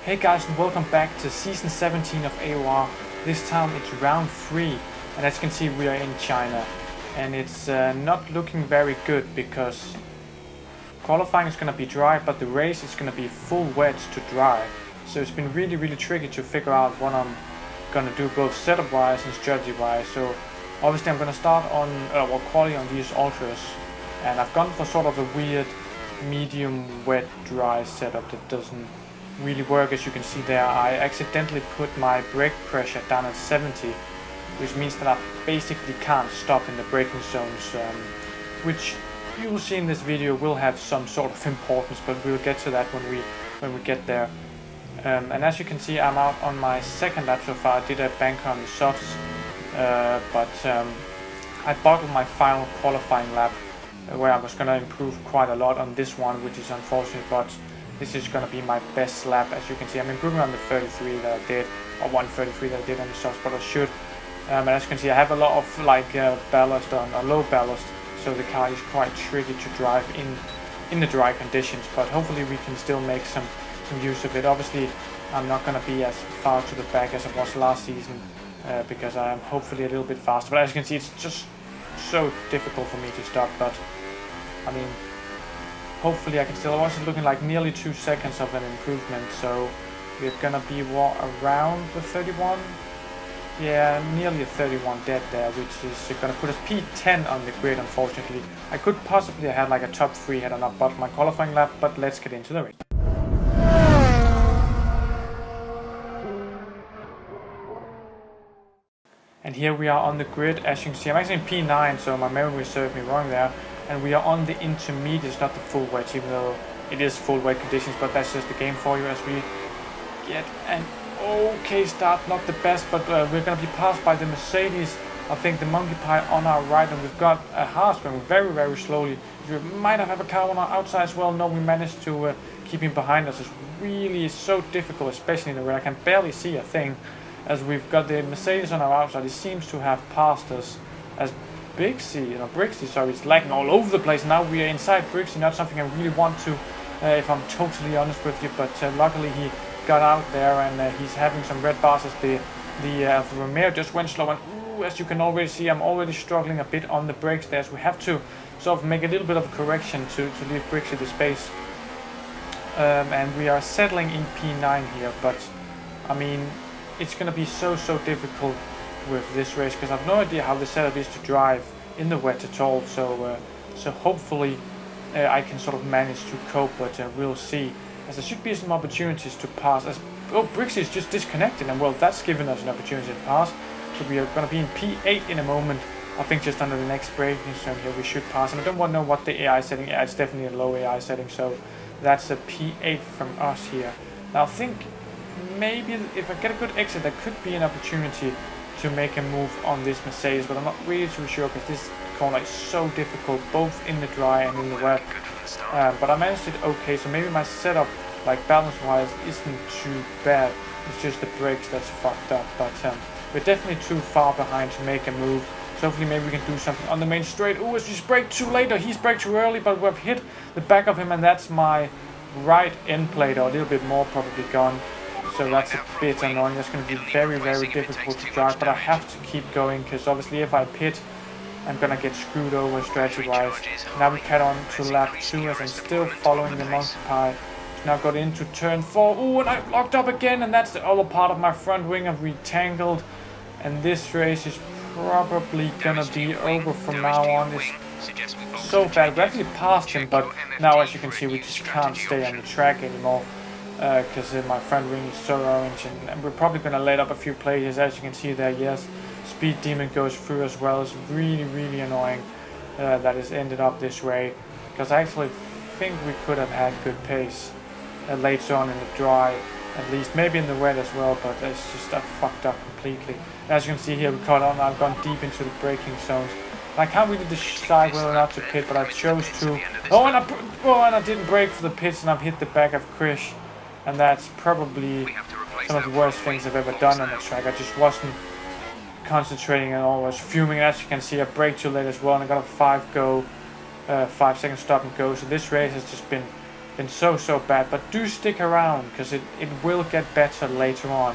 Hey guys, and welcome back to season 17 of AOR. This time it's round 3, and as you can see we are in China. And it's not looking very good because qualifying is going to be dry, but the race is going to be full wet to dry. So it's been really tricky to figure out what I'm going to do, both setup wise and strategy wise. So obviously I'm going to start on quality on these ultras, and I've gone for sort of a weird medium wet dry setup that doesn't really work. As you can see there, I accidentally put my brake pressure down at 70, which means that I basically can't stop in the braking zones, which you will see in this video will have some sort of importance, but we'll get to that when we get there. And as you can see, I'm out on my second lap so far. I did a banker on the softs, but I bottled my final qualifying lap, where I was going to improve quite a lot on this one, which is unfortunate, but this is going to be my best lap. As you can see, I'm improving on the 33 that I did, or 133 that I did on the softs, but I should. And as you can see, I have a lot of ballast on low ballast, so the car is quite tricky to drive in the dry conditions, but hopefully we can still make some use of it. Obviously I'm not going to be as far to the back as I was last season, because I am hopefully a little bit faster, but as you can see it's just so difficult for me to stop. But I mean, hopefully I can still. I was looking like nearly 2 seconds of an improvement, so we're going to be around the 31. Yeah, nearly a 31 dead there, which is going to put us P10 on the grid. Unfortunately, I could possibly have had like a top 3 had I not bought my qualifying lap, but let's get into the race. And here we are on the grid. As you can see, I'm actually in P9, so my memory served me wrong there. And we are on the intermediates, not the full wet, even though it is full wet conditions, but that's just the game for you. As we get an okay start, not the best, but we're going to be passed by the Mercedes. I think the Monkey Pie on our right, and we've got a Haas going very slowly. We might have a car on our outside as well. No, we managed to keep him behind us. It's really so difficult, especially in the way I can barely see a thing. As we've got the Mercedes on our outside, it seems to have passed us. As Brixie, sorry, it's lagging all over the place. Now we are inside Brixie, not something I really want to, if I'm totally honest with you, but luckily he got out there, and he's having some red bars as the Alfa Romeo just went slow. And ooh, as you can already see, I'm already struggling a bit on the brakes there, so we have to sort of make a little bit of a correction to leave Brixie the space. And we are settling in P9 here, but I mean, it's going to be so difficult with this race, because I've no idea how the setup is to drive in the wet at all. So hopefully I can sort of manage to cope, but we'll see. As there should be some opportunities to pass. Brixie is just disconnected, and well, that's given us an opportunity to pass. So we are going to be in P8 in a moment. I think just under the next braking zone here we should pass. And I don't want to know what the AI setting is. Yeah, it's definitely a low AI setting, so that's a P8 from us here. Now I think maybe if I get a good exit, there could be an opportunity to make a move on this Mercedes, but I'm not really too sure, because this corner is so difficult, both in the dry and in the wet. But I managed it okay, so maybe my setup, like balance-wise, isn't too bad. It's just the brakes that's fucked up. But we're definitely too far behind to make a move. So hopefully maybe we can do something on the main straight. Oh, he's braked too late, or he's braked too early, but we've hit the back of him, and that's my right end plate, or a little bit more probably gone. So that's a bit annoying. That's going to be very difficult to drive, but I have to keep going, because obviously if I pit, I'm going to get screwed over strategy-wise. Now we cut on to lap 2 as I'm still following the Monkey Pie. Now got into turn 4. Ooh, and I locked up again, and that's the other part of my front wing. I've retangled, and this race is probably going to be over from now on. It's so bad. We actually passed him, but now as you can see we just can't stay on the track anymore, because my front wing is so orange, and we're probably going to let up a few places. As you can see there, yes, Speed Demon goes through as well. It's really annoying that it's ended up this way, because I actually think we could have had good pace later on in the dry, at least, maybe in the wet as well, but it's just fucked up completely. As you can see here, we caught on. I've gone deep into the braking zones. I can't really decide whether or not to pit, but I chose to. And I didn't brake for the pits, and I've hit the back of Krish, and that's probably some of the worst things I've ever done on the track. I just wasn't concentrating at all. I was fuming. As you can see, I braked too late as well, and I got a 5 second stop and go. So this race has just been been so bad, but do stick around because it will get better later on,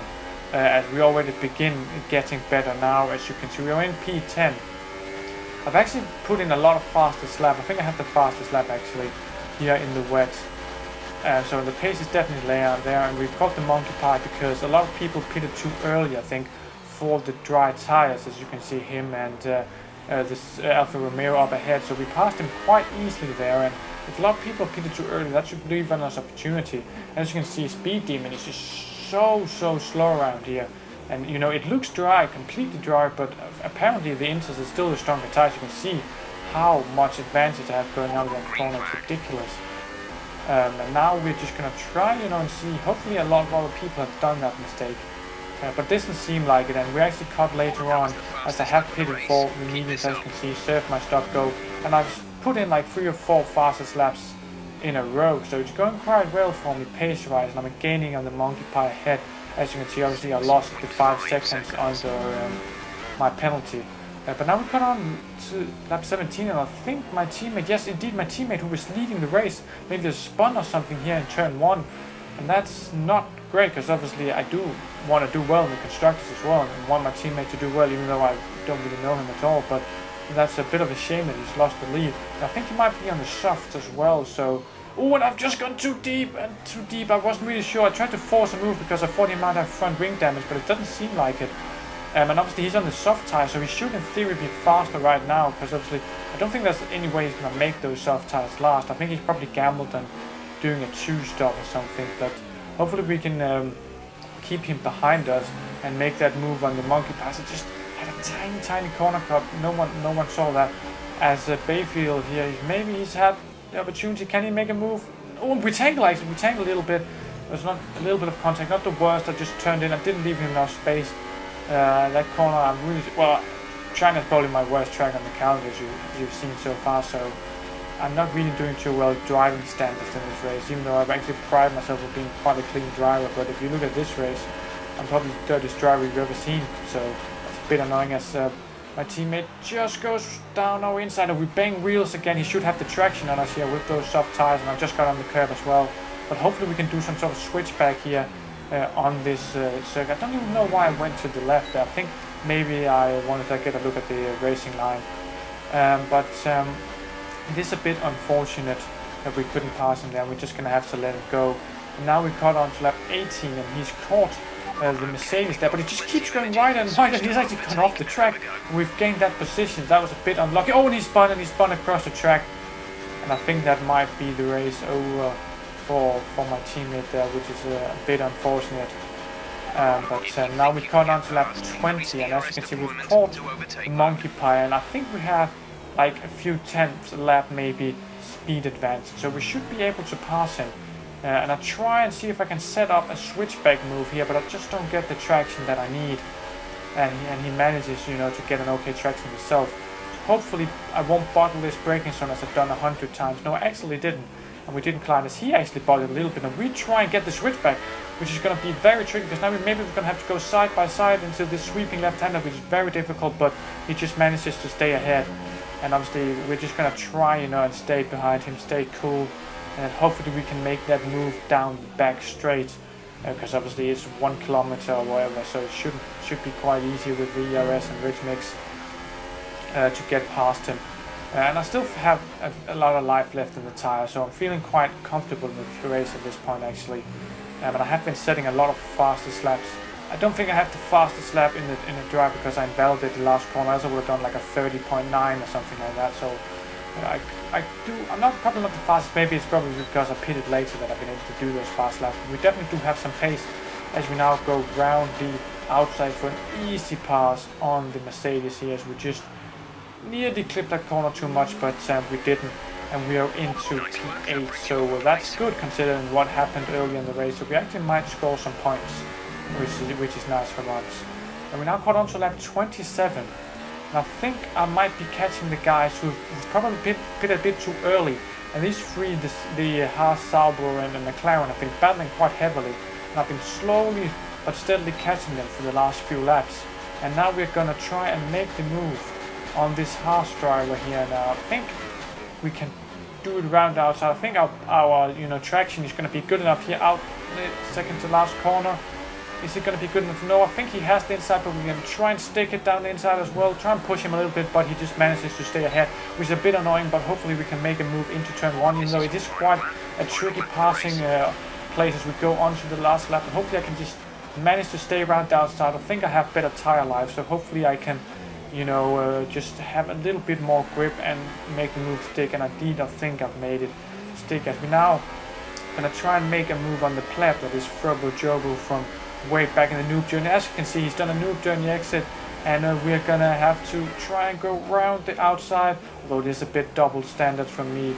as we already begin getting better now. As you can see, we are in P10. I've actually put in a lot of fastest lap. I think I have the fastest lap actually here in the wet. So the pace is definitely there, and we've got the monkey pie because a lot of people pitted too early, I think, for the dry tires. As you can see, him and this Alfa Romeo up ahead. So we passed him quite easily there, and if a lot of people pitted too early, that should leave us opportunity. And as you can see, Speed Demon is just so slow around here. And you know, it looks dry, completely dry, but apparently the Inters is still a stronger tire. You can see how much advantage I have going out of that corner. It's ridiculous. And now we're just gonna try, you know, and see. Hopefully a lot of other people have done that mistake, but it doesn't seem like it. And we actually cut later on, as I have pitted for the mediums, as you can see, served my stop go, and I've put in like 3 or 4 fastest laps in a row. So it's going quite well for me pace-wise, and I'm gaining on the monkey pie ahead. As you can see, obviously I lost the 5 seconds under my penalty. But now we got on to lap 17, and I think my teammate, yes indeed my teammate who was leading the race, maybe there's a spun or something here in turn 1. And that's not great, because obviously I do want to do well in the constructors as well, and want my teammate to do well, even though I don't really know him at all. But that's a bit of a shame that he's lost the lead. And I think he might be on the soft as well, so... Oh, and I've just gone too deep. I wasn't really sure. I tried to force a move because I thought he might have front wing damage, but it doesn't seem like it. And obviously he's on the soft tire, so he should in theory be faster right now, because obviously I don't think there's any way he's going to make those soft tires last. I think he's probably gambled on doing a 2-stop or something, but hopefully we can keep him behind us and make that move on the monkey pass. It just had a tiny corner cut. No one saw that. As Bayfield here, maybe he's had the opportunity. Can he make a move? Oh, we tangled actually. We tangled a little bit. There's not a little bit of contact, not the worst. I just turned in. I didn't leave him enough space. That corner, I'm really well. China's probably my worst track on the calendar, as you've seen so far. So I'm not really doing too well driving standards in this race, even though I've actually prided myself on being quite a clean driver. But if you look at this race, I'm probably the dirtiest driver you've ever seen. So it's a bit annoying as my teammate just goes down our inside, and we bang wheels again. He should have the traction on us here with those soft tires, and I just got on the curb as well. But hopefully we can do some sort of switchback here on this circuit. I don't even know why I went to the left there. I think maybe I wanted to get a look at the racing line. But it is a bit unfortunate that we couldn't pass him there. We're just going to have to let it go. And now we caught on to lap 18, and he's caught the Mercedes there, but he just keeps going wider and wider. He's actually gone off the track. We've gained that position. That was a bit unlucky. Oh, and he spun across the track. And I think that might be the race over for my teammate there, which is a bit unfortunate. But now we've caught on to lap 20, and as you can see, we've caught the monkey pie, and I think we have like a few tenths a lap maybe speed advantage, so we should be able to pass him. And I try and see if I can set up a switchback move here, but I just don't get the traction that I need. And he manages, you know, to get an okay traction himself. So hopefully I won't bottle this braking zone as I've done 100 times. No, I actually didn't. And we didn't climb this. He actually bottled a little bit. And we try and get the switchback, which is going to be very tricky, because now maybe we're going to have to go side by side into this sweeping left-hander, which is very difficult, but he just manages to stay ahead. And obviously we're just going to try, you know, and stay behind him, stay cool. And hopefully we can make that move down the back straight, because obviously it's 1 kilometer or whatever, so it should be quite easy with the ERS and Ridge Mix to get past him. And I still have a lot of life left in the tire, so I'm feeling quite comfortable with the race at this point actually. But I have been setting a lot of fastest laps. I don't think I have the fastest lap in the drive, because I invalidated the last corner. Else I would have done like a 30.9 or something like that. So I'm probably not the fastest. Maybe it's probably because I pitted later that I've been able to do those fast laps. But we definitely do have some pace as we now go round the outside for an easy pass on the Mercedes here, as we just nearly clipped that corner too much, but we didn't, and we are into P8. So that's good considering what happened early in the race. So we actually might score some points, which is nice for us. And we now caught on to lap 27. And I think I might be catching the guys who've probably pitted a bit too early. And these three, the Haas, Sauber and the McLaren, have been battling quite heavily. And I've been slowly but steadily catching them for the last few laps. And now we're going to try and make the move on this Haas driver here. Now I think we can do it around the outside. I think our traction is going to be good enough here out the second to last corner. Is he going to be good enough? No, I think he has the inside, but we're going to try and stick it down the inside as well. Try and push him a little bit, but he just manages to stay ahead, which is a bit annoying, but hopefully we can make a move into turn 1, even though it is quite a tricky passing place as we go on to the last lap. And hopefully I can just manage to stay around the outside. I think I have better tire life, so hopefully I can, just have a little bit more grip and make the move stick. And I think I've made it stick, as we now going to try and make a move on the plat that is Furbo Jobo from way back in the noob journey. As you can see, he's done a noob journey exit, and we're gonna have to try and go around the outside, although it is a bit double standard from me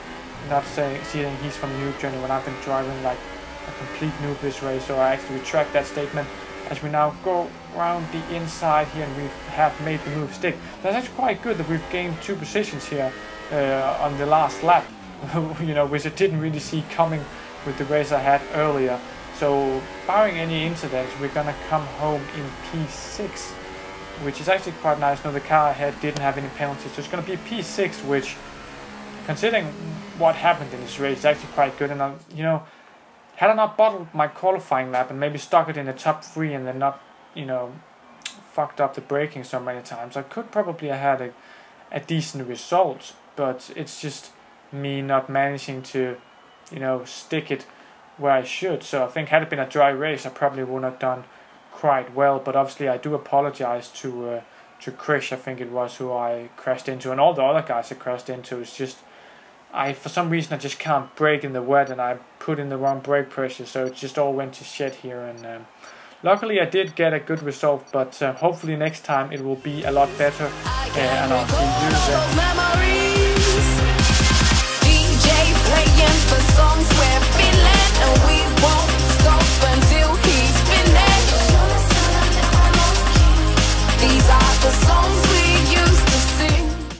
not seeing he's from noob journey when I've been driving like a complete noob this race. So I actually retract that statement, as we now go around the inside here and we have made the move stick. That's actually quite good that we've gained 2 positions here on the last lap, which I didn't really see coming with the race I had earlier. So, barring any incidents, we're gonna come home in P6, which is actually quite nice. No, the car ahead didn't have any penalties, so it's gonna be P6, which, considering what happened in this race, is actually quite good. And had I not bottled my qualifying lap and maybe stuck it in the top 3 and then not, fucked up the braking so many times, I could probably have had a decent result. But it's just me not managing to, stick it where I should. So I think had it been a dry race, I probably would have done quite well. But obviously I do apologize to Krish, I think it was, who I crashed into, and all the other guys I crashed into. It's just for some reason I just can't brake in the wet, and I put in the wrong brake pressure, so it just all went to shit here. And luckily I did get a good result, but hopefully next time it will be a lot better, and I'll see you then.